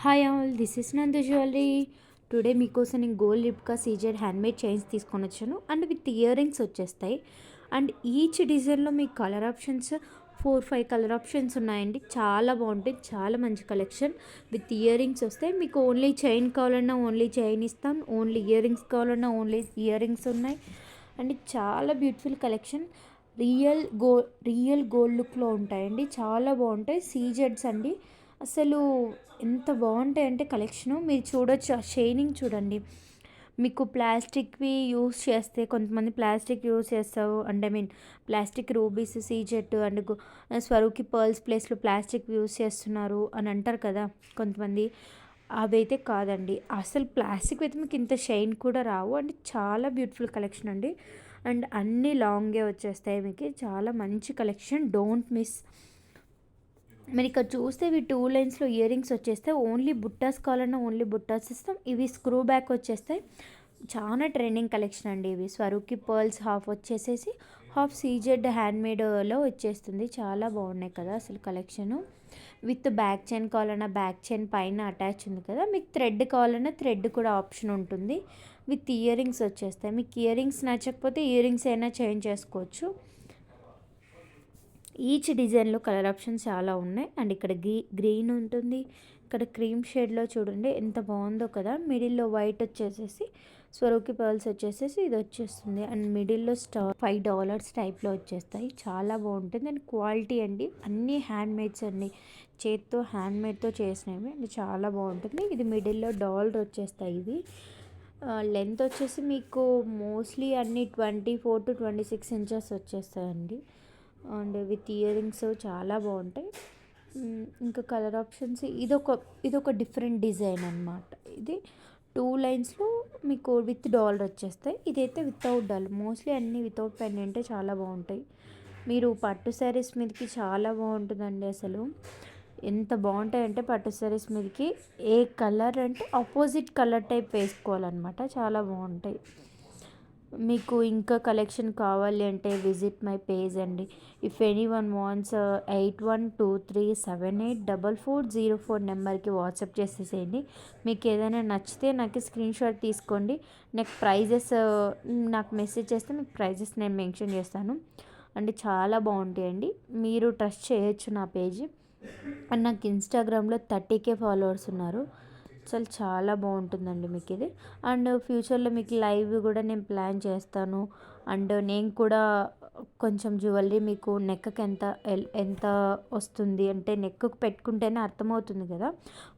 Hi all, this is నందు jewellery. Today మీకోసం నేను గోల్డ్ లిప్కా సీజెడ్ హ్యాండ్మేడ్ చైన్స్ తీసుకొని వచ్చాను. అండ్ విత్ ఇయర్ రింగ్స్ వచ్చేస్తాయి. అండ్ ఈచ్ డిజైన్లో మీకు కలర్ ఆప్షన్స్ 4-5 కలర్ ఆప్షన్స్ ఉన్నాయండి. చాలా బాగుంటాయి, చాలా మంచి కలెక్షన్. విత్ ఇయర్ రింగ్స్ వస్తాయి. మీకు ఓన్లీ చైన్ కావాలన్నా ఓన్లీ చైన్ ఇస్తాం, ఓన్లీ ఇయర్ రింగ్స్ కావాలన్నా ఓన్లీ ఇయర్ రింగ్స్ ఉన్నాయి. అండ్ చాలా బ్యూటిఫుల్ కలెక్షన్. రియల్ గోల్డ్ లుక్లో ఉంటాయండి. చాలా బాగుంటాయి. సీజెడ్స్ అండి. అసలు ఎంత బాగుంటాయంటే కలెక్షను మీరు చూడొచ్చు. ఆ షైనింగ్ చూడండి. మీకు ప్లాస్టిక్వి యూస్ చేస్తే కొంతమంది ప్లాస్టిక్ యూస్ చేస్తావు అండ్ ప్లాస్టిక్ రూబీస్ సీజెట్ అండ్ స్వరూకి పర్ల్స్ ప్లేస్లో ప్లాస్టిక్ యూస్ చేస్తున్నారు అని అంటారు కదా కొంతమంది. అవైతే కాదండి. అసలు ప్లాస్టిక్ అయితే మీకు ఇంత షైన్ కూడా రావు. అండ్ చాలా బ్యూటిఫుల్ కలెక్షన్ అండి. అండ్ అన్నీ లాంగే వచ్చేస్తాయి మీకు. చాలా మంచి కలెక్షన్, డోంట్ మిస్. మీరు ఇక్కడ చూస్తే ఇవి 2 లైన్స్లో ఇయర్ రింగ్స్ వచ్చేస్తే ఓన్లీ బుట్టాస్ కావాలన్నా ఓన్లీ బుట్టాస్ ఇస్తాం. ఇవి స్క్రూ బ్యాక్ వచ్చేస్తాయి. చాలా ట్రెండింగ్ కలెక్షన్ అండి ఇవి. స్వరూకి పర్ల్స్ హాఫ్ వచ్చేసేసి హాఫ్ సీజెడ్ హ్యాండ్మేడ్లో వచ్చేస్తుంది. చాలా బాగున్నాయి కదా అసలు కలెక్షను. విత్ బ్యాక్ చైన్ కావాలన్నా బ్యాక్ చైన్ పైన అటాచ్ ఉంది కదా. మీకు థ్రెడ్ కావాలన్నా థ్రెడ్ కూడా ఆప్షన్ ఉంటుంది. విత్ ఇయర్ రింగ్స్ వచ్చేస్తాయి. మీకు ఇయర్ రింగ్స్ నచ్చకపోతే ఇయర్ రింగ్స్ అయినా చేంజ్ చేసుకోవచ్చు. ఈచ్ డిజైన్లో కలర్ ఆప్షన్స్ చాలా ఉన్నాయి. అండ్ ఇక్కడ గ్రీన్ ఉంటుంది, ఇక్కడ క్రీమ్ షేడ్లో చూడండి ఎంత బాగుందో కదా. మిడిల్లో వైట్ వచ్చేసేసి స్వరూకి పర్ల్స్ వచ్చేసేసి ఇది వచ్చేస్తుంది. అండ్ మిడిల్లో స్టార్ $5 టైప్లో వచ్చేస్తాయి. చాలా బాగుంటుంది. అండ్ క్వాలిటీ అండి, అన్నీ హ్యాండ్మేడ్స్ అండి, చేత్తో హ్యాండ్మేడ్తో చేసినవి. అండ్ చాలా బాగుంటుంది. ఇది మిడిల్లో డాలర్ వచ్చేస్తాయి. ఇవి లెంత్ వచ్చేసి మీకు మోస్ట్లీ అన్నీ 24 to 26 ఇంచెస్ వచ్చేస్తాయండి. అండ్ విత్ ఇయర్ రింగ్స్ చాలా బాగుంటాయి. ఇంకా కలర్ ఆప్షన్స్ ఇదొక డిఫరెంట్ డిజైన్ అనమాట. ఇది 2 లైన్స్లో మీకు విత్ డాలర్ వచ్చేస్తాయి. ఇదైతే వితౌట్ డాలర్. మోస్ట్లీ అన్నీ వితౌట్ పెండెంటే చాలా బాగుంటాయి. మీరు పట్టు శారీస్ మీదకి చాలా బాగుంటుందండి. అసలు ఎంత బాగుంటాయంటే పట్టు శారీస్ మీదకి ఏ కలర్ అంటే ఆపోజిట్ కలర్ టైప్ వేసుకోవాలన్నమాట. చాలా బాగుంటాయి. మీకు ఇంకా కలెక్షన్ కావాలి అంటే విజిట్ మై పేజ్ అండి. ఇఫ్ ఎనీ వన్ వాంట్స్ 8123784404 నెంబర్కి వాట్సాప్ చేసేసేయండి. మీకు ఏదైనా నచ్చితే నాకు స్క్రీన్ షాట్ తీసుకోండి. నాకు ప్రైజెస్ నాకు మెసేజ్ చేస్తే మీకు ప్రైజెస్ నేను మెన్షన్ చేస్తాను. అంటే చాలా బాగుంటాయండి. మీరు ట్రస్ట్ చేయొచ్చు నా పేజ్. అండ్ నాకు ఇన్స్టాగ్రామ్లో 30K ఫాలోవర్స్ ఉన్నారు. అసలు చాలా బాగుంటుందండి మీకు ఇది. అండ్ ఫ్యూచర్లో మీకు లైవ్ కూడా నేను ప్లాన్ చేస్తాను. అండ్ నేను కూడా కొంచెం జ్యువెలరీ మీకు నెక్కి ఎంత వస్తుంది అంటే నెక్కు పెట్టుకుంటేనే అర్థమవుతుంది కదా.